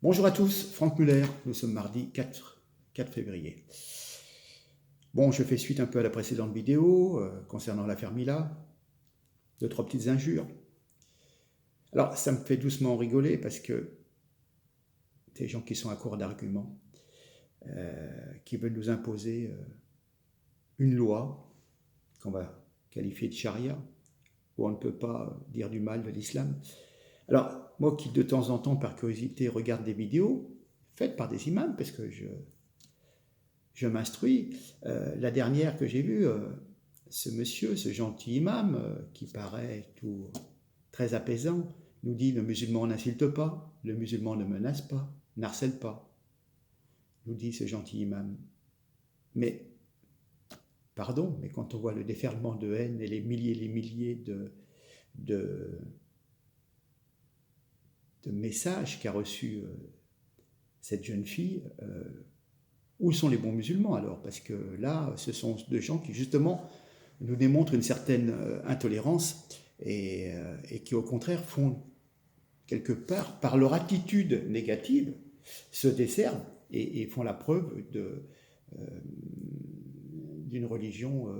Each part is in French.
Bonjour à tous, Franck Muller, nous sommes mardi 4 février. Bon, je fais suite un peu à la précédente vidéo concernant l'affaire Mila, deux, trois petites injures. Alors, ça me fait doucement rigoler parce que des gens qui sont à court d'arguments, qui veulent nous imposer une loi qu'on va qualifier de charia, où on ne peut pas dire du mal de l'islam. Alors, moi qui de temps en temps, par curiosité, regarde des vidéos faites par des imams, parce que je m'instruis, la dernière que j'ai vue, ce monsieur, ce gentil imam, qui paraît tout très apaisant, nous dit: le musulman n'insulte pas, le musulman ne menace pas, n'harcèle pas, nous dit ce gentil imam. Mais, pardon, mais quand on voit le déferlement de haine et les milliers de messages qu'a reçus cette jeune fille, où sont les bons musulmans alors? Parce que là, ce sont deux gens qui justement nous démontrent une certaine intolérance et qui au contraire font quelque part, par leur attitude négative, se desservent et font la preuve d'une religion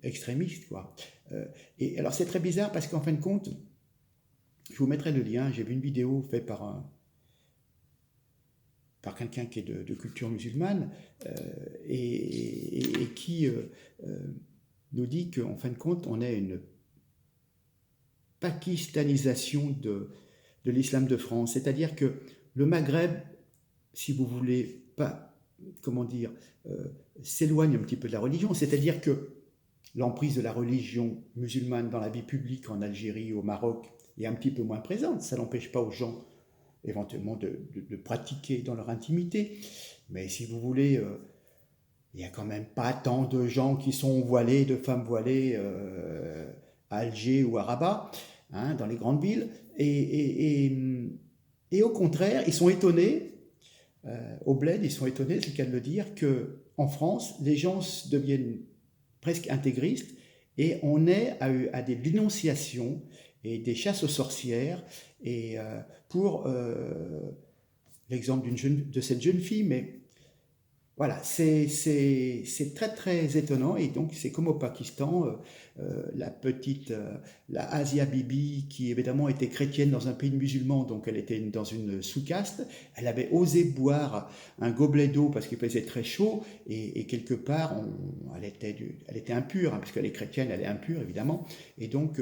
extrémiste, quoi. Et alors c'est très bizarre parce qu'en fin de compte, je vous mettrai le lien, j'ai vu une vidéo faite par quelqu'un qui est de culture musulmane et qui nous dit qu'en fin de compte, on a une pakistanisation de l'islam de France. C'est-à-dire que le Maghreb, si vous voulez, pas, comment dire, s'éloigne un petit peu de la religion. C'est-à-dire que l'emprise de la religion musulmane dans la vie publique en Algérie, au Maroc, est un petit peu moins présente. Ça n'empêche pas aux gens éventuellement de pratiquer dans leur intimité. Mais si vous voulez, il n'y a quand même pas tant de gens qui sont voilés, de femmes voilées à Alger ou à Rabat, hein, dans les grandes villes. Et au contraire, ils sont étonnés, au bled, ils sont étonnés, c'est le cas de le dire, qu'en France, les gens deviennent presque intégristes et on est à des dénonciations et des chasses aux sorcières. Et pour l'exemple de cette jeune fille, mais voilà, c'est très très étonnant. Et donc c'est comme au Pakistan, la petite, la Asia Bibi, qui évidemment était chrétienne dans un pays musulman, donc elle était dans une sous-caste, elle avait osé boire un gobelet d'eau parce qu'il faisait très chaud, et quelque part, elle était impure, hein, parce qu'elle est chrétienne, elle est impure évidemment, et donc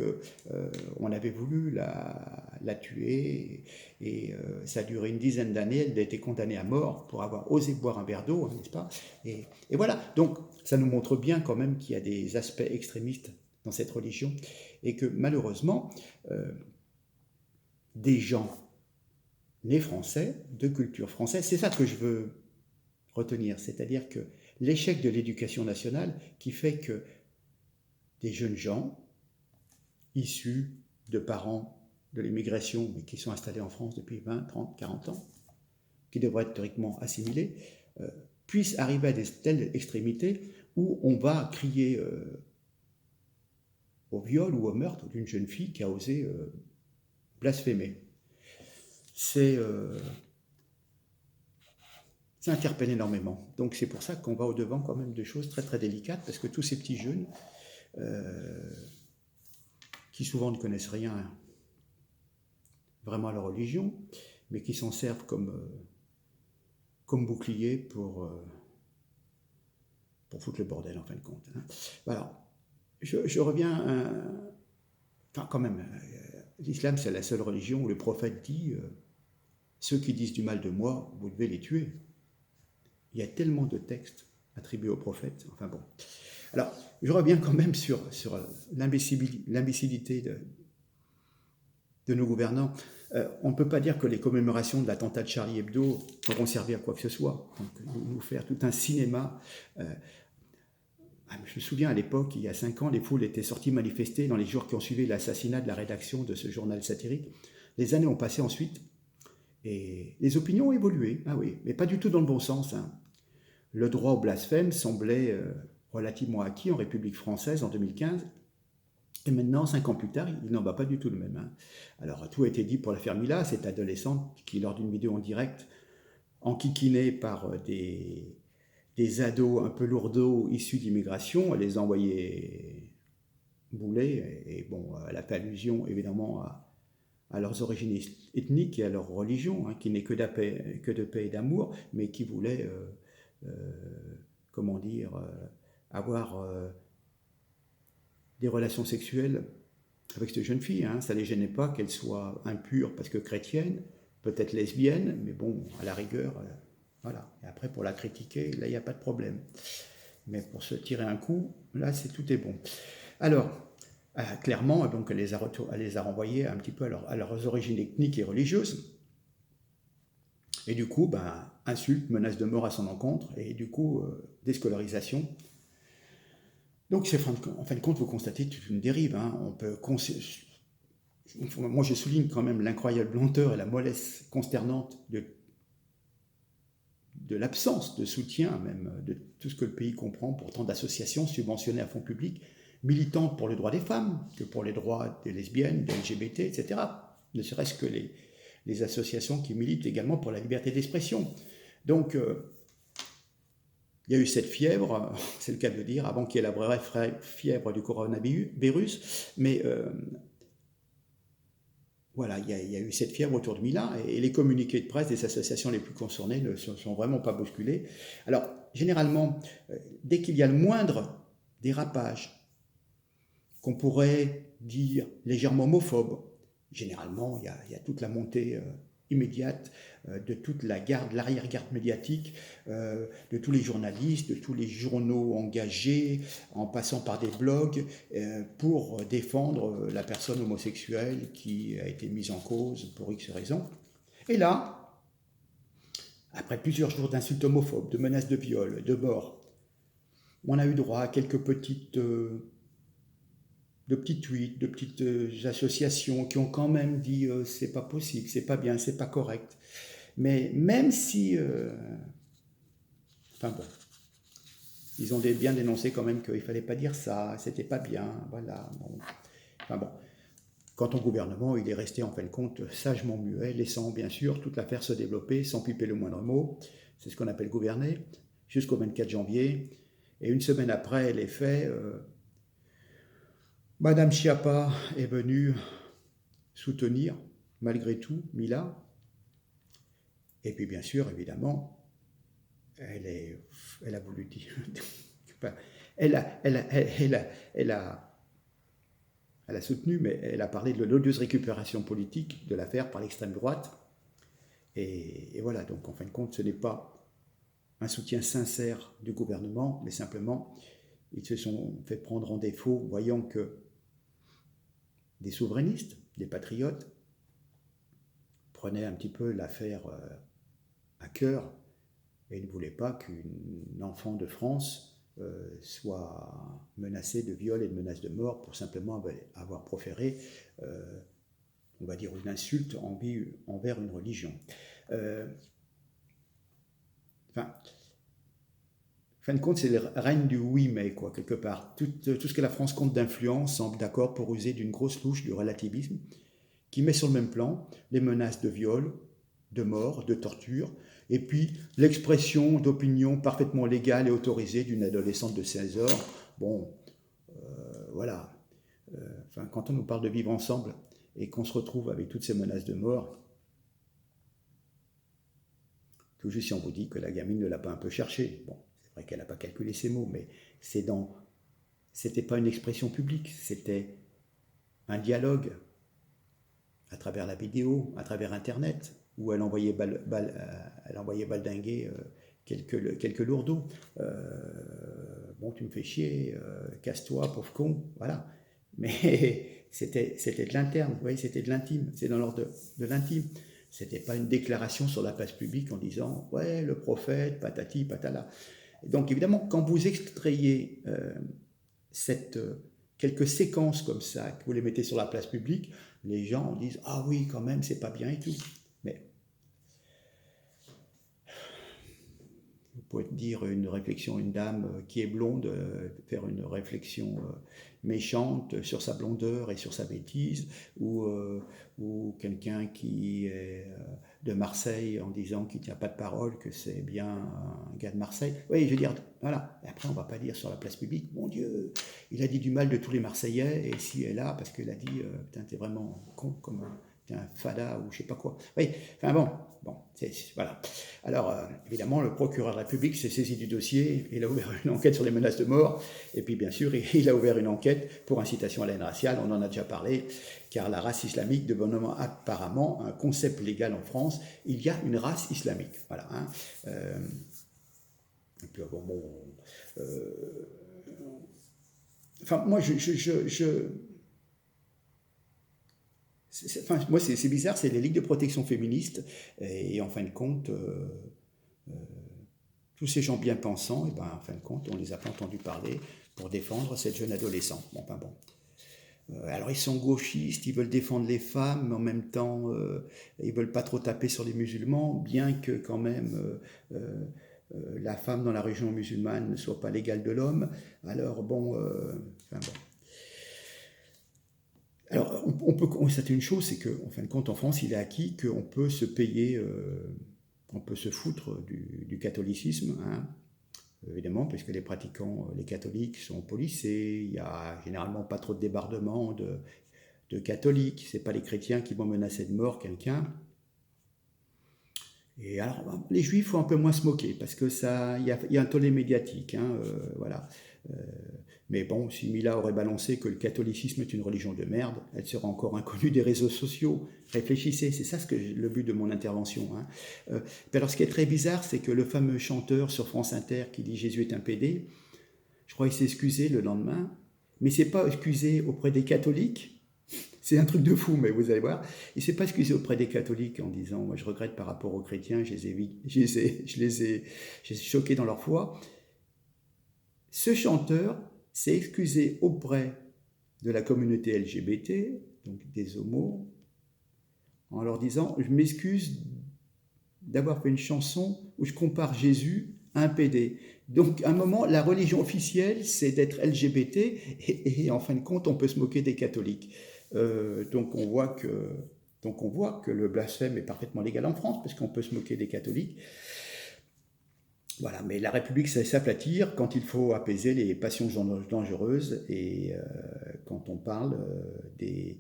on avait voulu la tuer, et ça a duré une dizaine d'années, elle a été condamnée à mort pour avoir osé boire un verre d'eau, n'est-ce pas? Et voilà, donc ça nous montre bien quand même qu'il y a des aspects extrémistes dans cette religion, et que malheureusement, des gens nés français, de culture française, c'est ça que je veux retenir, c'est-à-dire que l'échec de l'éducation nationale qui fait que des jeunes gens issus de parents de l'immigration, mais qui sont installés en France depuis 20, 30, 40 ans, qui devraient être théoriquement assimilés, puissent arriver à des telles extrémités où on va crier au viol ou au meurtre d'une jeune fille qui a osé blasphémer. Ça interpelle énormément. Donc c'est pour ça qu'on va au-devant quand même de choses très très délicates, parce que tous ces petits jeunes qui souvent ne connaissent rien vraiment à leur religion, mais qui s'en servent comme bouclier pour foutre le bordel en fin de compte. Hein. Voilà. Je reviens enfin quand même, l'islam c'est la seule religion où le prophète dit ceux qui disent du mal de moi, vous devez les tuer. Il y a tellement de textes attribués au prophète. Enfin bon. Alors, je reviens quand même sur l'imbécilité de nos gouvernants. On ne peut pas dire que les commémorations de l'attentat de Charlie Hebdo auront servi à quoi que ce soit. Donc, nous faire tout un cinéma. Je me souviens à l'époque, il y a 5 ans, les foules étaient sorties manifester dans les jours qui ont suivi l'assassinat de la rédaction de ce journal satirique. Les années ont passé ensuite et les opinions ont évolué. Ah oui, mais pas du tout dans le bon sens. Hein. Le droit au blasphème semblait relativement acquis en République française en 2015. Et maintenant, 5 ans plus tard, il n'en va pas du tout le même. Hein. Alors, tout a été dit pour l'affaire Mila, cette adolescente qui, lors d'une vidéo en direct, enquiquinée par des ados un peu lourdeaux issus d'immigration, elle les a envoyés bouler. Et bon, elle a fait allusion évidemment à leurs origines ethniques et à leur religion, hein, qui n'est que de paix et d'amour, mais qui voulait, comment dire, avoir des relations sexuelles avec cette jeune fille. Hein. Ça ne les gênait pas qu'elle soit impure parce que chrétienne, peut-être lesbienne, mais bon, à la rigueur, voilà. Et après, pour la critiquer, là, il n'y a pas de problème. Mais pour se tirer un coup, là, tout est bon. Alors, clairement, donc, elle les a renvoyés un petit peu à leurs origines ethniques et religieuses. Et du coup, insulte, menace de mort à son encontre, et du coup, déscolarisation. Donc, en fin de compte, vous constatez toute une dérive. Hein. Moi, je souligne quand même l'incroyable lenteur et la mollesse consternante de l'absence de soutien, même de tout ce que le pays comprend, pourtant d'associations subventionnées à fonds publics, militantes pour les droits des femmes, que pour les droits des lesbiennes, des LGBT, etc. Ne serait-ce que les associations qui militent également pour la liberté d'expression. Donc, il y a eu cette fièvre, c'est le cas de le dire, avant qu'il y ait la vraie fièvre du coronavirus, mais voilà, il y a eu cette fièvre autour de Mila, et les communiqués de presse des associations les plus concernées ne sont vraiment pas bousculés. Alors, généralement, dès qu'il y a le moindre dérapage, qu'on pourrait dire légèrement homophobe, généralement, il y a toute la montée immédiate de toute l'arrière-garde médiatique, de tous les journalistes, de tous les journaux engagés, en passant par des blogs, pour défendre la personne homosexuelle qui a été mise en cause pour X raisons. Et là, après plusieurs jours d'insultes homophobes, de menaces de viol, de mort, on a eu droit à quelques de petits tweets, de petites associations qui ont quand même dit c'est pas possible, c'est pas bien, c'est pas correct. Mais même si, enfin bon, ils ont bien dénoncé quand même qu'il fallait pas dire ça, c'était pas bien, voilà. Bon. Enfin bon, quant au gouvernement, il est resté en fin de compte sagement muet, laissant bien sûr toute l'affaire se développer sans piper le moindre mot. C'est ce qu'on appelle gouverner, jusqu'au 24 janvier. Et une semaine après les faits, Madame Schiappa est venue soutenir, malgré tout, Mila. Et puis, bien sûr, évidemment, elle a voulu dire... elle a soutenu, mais elle a parlé de l'odieuse récupération politique de l'affaire par l'extrême droite. Et voilà, donc en fin de compte, ce n'est pas un soutien sincère du gouvernement, mais simplement, ils se sont fait prendre en défaut, voyant que des souverainistes, des patriotes, prenaient un petit peu l'affaire à cœur et ne voulaient pas qu'une enfant de France soit menacée de viol et de menaces de mort pour simplement avoir proféré, on va dire, une insulte envers une religion. Enfin, fin de compte, c'est le règne du oui mais, quoi, quelque part. Tout ce que la France compte d'influence semble d'accord pour user d'une grosse louche du relativisme qui met sur le même plan les menaces de viol, de mort, de torture, et puis l'expression d'opinion parfaitement légale et autorisée d'une adolescente de 16 ans. Bon, voilà. Enfin, quand on nous parle de vivre ensemble et qu'on se retrouve avec toutes ces menaces de mort, tout juste si on vous dit que la gamine ne l'a pas un peu cherché. Bon, c'est vrai qu'elle n'a pas calculé ses mots, mais c'était pas une expression publique, c'était un dialogue à travers la vidéo, à travers Internet, où elle envoyait baldinguer quelques lourdeaux. Bon, tu me fais chier, casse-toi, pauvre con, voilà. Mais c'était de l'interne, vous voyez, c'était de l'intime, c'est dans l'ordre de l'intime. C'était pas une déclaration sur la place publique en disant « ouais, le prophète, patati, patala ». Donc évidemment, quand vous extrayez quelques séquences comme ça, que vous les mettez sur la place publique, les gens disent « ah oui, quand même, c'est pas bien et tout ». Mais vous pourrait dire une réflexion, une dame qui est blonde, faire une réflexion méchante sur sa blondeur et sur sa bêtise, ou quelqu'un qui est de Marseille en disant qu'il ne tient pas de parole, que c'est bien un gars de Marseille. Oui, je veux dire, voilà. Et après, on ne va pas dire sur la place publique, mon Dieu, il a dit du mal de tous les Marseillais, et si elle est là, parce qu'elle a dit, putain, t'es vraiment con comme un fada ou je sais pas quoi. Oui, enfin bon, voilà. Alors, évidemment, le procureur de la République s'est saisi du dossier, il a ouvert une enquête sur les menaces de mort, et puis bien sûr, il a ouvert une enquête pour incitation à la haine raciale, on en a déjà parlé, car la race islamique devenant apparemment un concept légal en France, il y a une race islamique. Voilà. Hein. Et puis, enfin, moi, moi, c'est bizarre, c'est les ligues de protection féministes, et en fin de compte, tous ces gens bien pensants, et ben, en fin de compte, on ne les a pas entendus parler pour défendre cette jeune adolescente. Alors ils sont gauchistes, ils veulent défendre les femmes, mais en même temps, ils ne veulent pas trop taper sur les musulmans, bien que quand même la femme dans la région musulmane ne soit pas l'égale de l'homme. Alors Alors, on peut constater une chose, c'est qu'en fin de compte, en France, il est acquis qu'on peut se payer, on peut se foutre du catholicisme, hein, évidemment, puisque les pratiquants, les catholiques sont policés, il n'y a généralement pas trop de débordements de catholiques, ce n'est pas les chrétiens qui vont menacer de mort quelqu'un. Et alors, les juifs, il faut un peu moins se moquer, parce que ça, il y a un tollé médiatique, hein, voilà. Mais bon, si Mila aurait balancé que le catholicisme est une religion de merde, elle serait encore inconnue des réseaux sociaux. Réfléchissez, c'est ça le but de mon intervention. Hein. Alors, ce qui est très bizarre, c'est que le fameux chanteur sur France Inter qui dit Jésus est un pédé, je crois qu'il s'est excusé le lendemain, mais il ne s'est pas excusé auprès des catholiques. C'est un truc de fou, mais vous allez voir. Il ne s'est pas excusé auprès des catholiques en disant moi, je regrette par rapport aux chrétiens, je les ai choqués dans leur foi. Ce chanteur s'est excusé auprès de la communauté LGBT, donc des homos, en leur disant je m'excuse d'avoir fait une chanson où je compare Jésus à un pédé. Donc à un moment, la religion officielle, c'est d'être LGBT, et en fin de compte, on peut se moquer des catholiques. Donc on voit que le blasphème est parfaitement légal en France, parce qu'on peut se moquer des catholiques. Voilà, mais la République sait s'aplatir quand il faut apaiser les passions dangereuses, et quand on parle des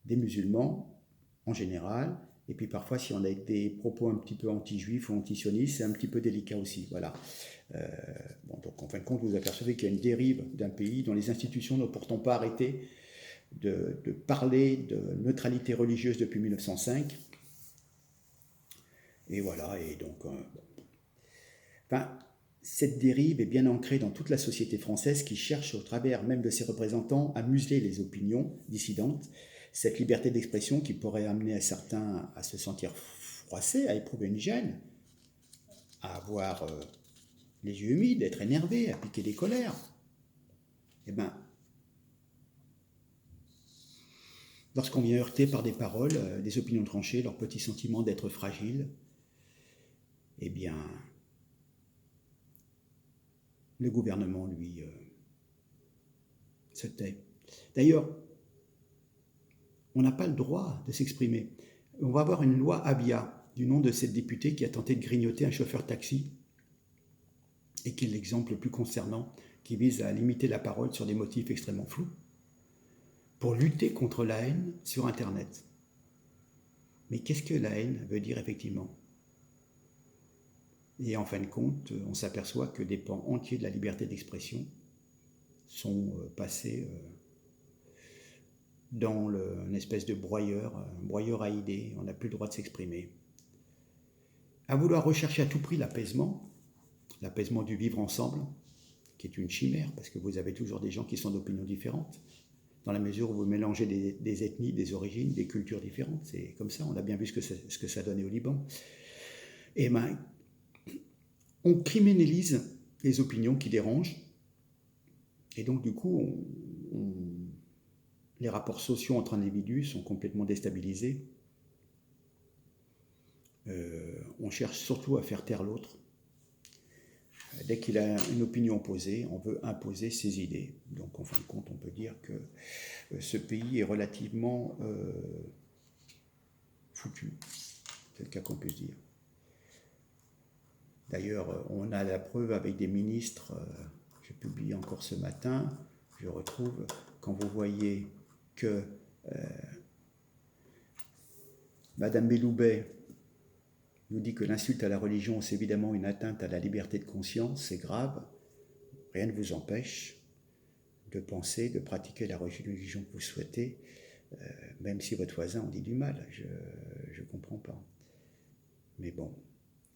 musulmans en général, et puis parfois si on a des propos un petit peu anti-juifs ou anti-sionistes, c'est un petit peu délicat aussi. Voilà. Donc en fin de compte, vous apercevez qu'il y a une dérive d'un pays dont les institutions n'ont pourtant pas arrêté de parler de neutralité religieuse depuis 1905. Et voilà, et donc... cette dérive est bien ancrée dans toute la société française qui cherche, au travers même de ses représentants, à museler les opinions dissidentes. Cette liberté d'expression qui pourrait amener à certains à se sentir froissés, à éprouver une gêne, à avoir les yeux humides, être énervés, à piquer des colères. Eh bien, lorsqu'on vient heurter par des paroles, des opinions tranchées, leur petit sentiment d'être fragile, eh bien, le gouvernement, lui, se tait. D'ailleurs, on n'a pas le droit de s'exprimer. On va avoir une loi Abia, du nom de cette députée qui a tenté de grignoter un chauffeur taxi, et qui est l'exemple le plus concernant, qui vise à limiter la parole sur des motifs extrêmement flous, pour lutter contre la haine sur Internet. Mais qu'est-ce que la haine veut dire effectivement ? Et en fin de compte, on s'aperçoit que des pans entiers de la liberté d'expression sont passés dans une espèce de broyeur à idées. On n'a plus le droit de s'exprimer. À vouloir rechercher à tout prix l'apaisement du vivre ensemble, qui est une chimère, parce que vous avez toujours des gens qui sont d'opinions différentes, dans la mesure où vous mélangez des ethnies, des origines, des cultures différentes. C'est comme ça, on a bien vu ce que ça donnait au Liban. Et ben, on criminalise les opinions qui dérangent, et donc du coup, les rapports sociaux entre individus sont complètement déstabilisés. On cherche surtout à faire taire l'autre. dès qu'il a une opinion opposée, on veut imposer ses idées. Donc en fin de compte, on peut dire que ce pays est relativement foutu. C'est le cas qu'on peut se dire. D'ailleurs, on a la preuve avec des ministres, j'ai publié encore ce matin, je retrouve, quand vous voyez que Madame Belloubet nous dit que l'insulte à la religion, c'est évidemment une atteinte à la liberté de conscience, c'est grave, rien ne vous empêche de penser, de pratiquer la religion que vous souhaitez, même si votre voisin en dit du mal, je ne comprends pas. Mais bon,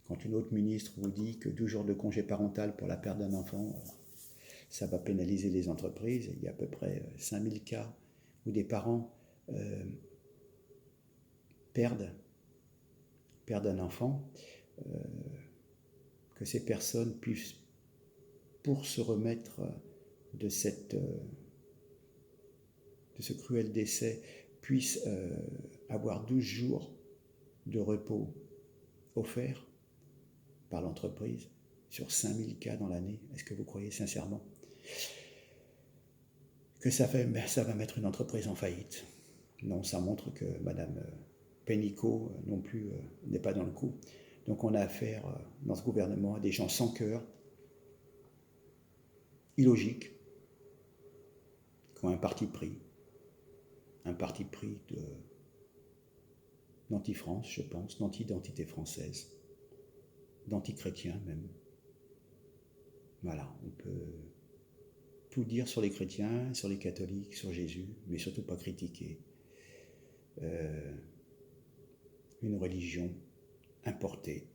quand une autre ministre vous dit que 12 jours de congé parental pour la perte d'un enfant, ça va pénaliser les entreprises, il y a à peu près 5000 cas où des parents perdent un enfant, que ces personnes puissent, pour se remettre de ce cruel décès, puissent avoir 12 jours de repos offerts par l'entreprise sur 5000 cas dans l'année. Est-ce que vous croyez sincèrement que ça va mettre une entreprise en faillite? Non, ça montre que Madame Pénicaud non plus n'est pas dans le coup. Donc on a affaire dans ce gouvernement à des gens sans cœur, illogiques, qui ont un parti pris d'anti-France, je pense, d'anti-identité française, d'anti-chrétien même. Voilà, on peut tout dire sur les chrétiens, sur les catholiques, sur Jésus, mais surtout pas critiquer une religion importée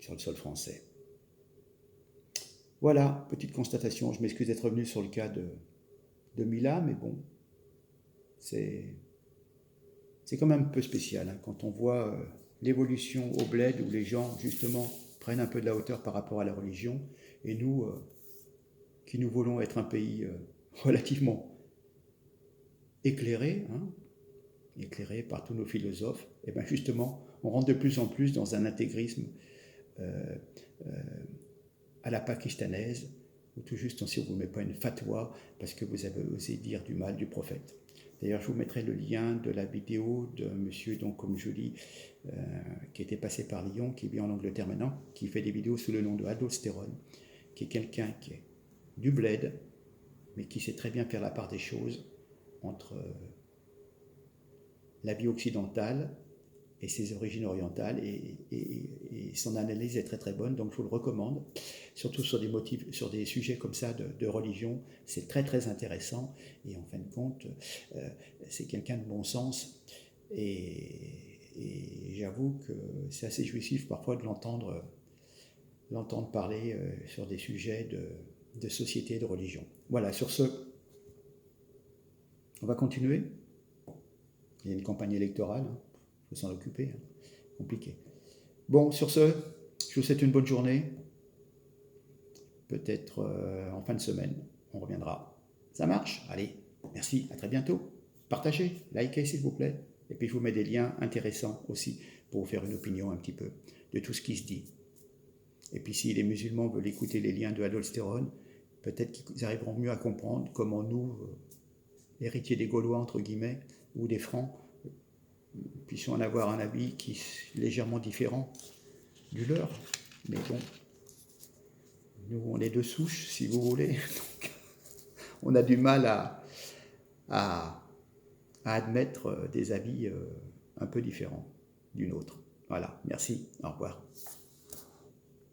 sur le sol français. Voilà, petite constatation, je m'excuse d'être revenu sur le cas de Mila, mais bon, c'est quand même un peu spécial, hein, quand on voit l'évolution au bled où les gens, justement, prennent un peu de la hauteur par rapport à la religion, et nous, qui nous voulons être un pays relativement éclairé, hein, éclairé par tous nos philosophes, et bien justement, on rentre de plus en plus dans un intégrisme à la pakistanaise, ou tout juste si on ne vous met pas une fatwa parce que vous avez osé dire du mal du prophète. D'ailleurs, je vous mettrai le lien de la vidéo de monsieur, donc comme je dis, qui était passé par Lyon, qui vit en Angleterre maintenant, qui fait des vidéos sous le nom de Aldostérone, qui est quelqu'un qui est du bled, mais qui sait très bien faire la part des choses entre la vie occidentale et ses origines orientales, et son analyse est très très bonne, donc je vous le recommande, surtout sur des sujets comme ça de religion, c'est très très intéressant, et en fin de compte, c'est quelqu'un de bon sens, et j'avoue que c'est assez jouissif parfois de l'entendre parler sur des sujets de société et de religion. Voilà, sur ce, on va continuer. Il y a une campagne électorale, hein. Il faut s'en occuper, hein. Compliqué. Bon, sur ce, je vous souhaite une bonne journée. Peut-être en fin de semaine, on reviendra. Ça marche? Allez, merci, à très bientôt. Partagez, likez s'il vous plaît. Et puis je vous mets des liens intéressants aussi pour vous faire une opinion un petit peu de tout ce qui se dit. Et puis si les musulmans veulent écouter les liens de Aldostérone, peut-être qu'ils arriveront mieux à comprendre comment nous, héritiers des Gaulois entre guillemets, ou des Francs, puissions en avoir un avis qui est légèrement différent du leur. Mais bon, nous on est de souche, si vous voulez, donc on a du mal à admettre des avis un peu différents du nôtre. Voilà, merci, au revoir.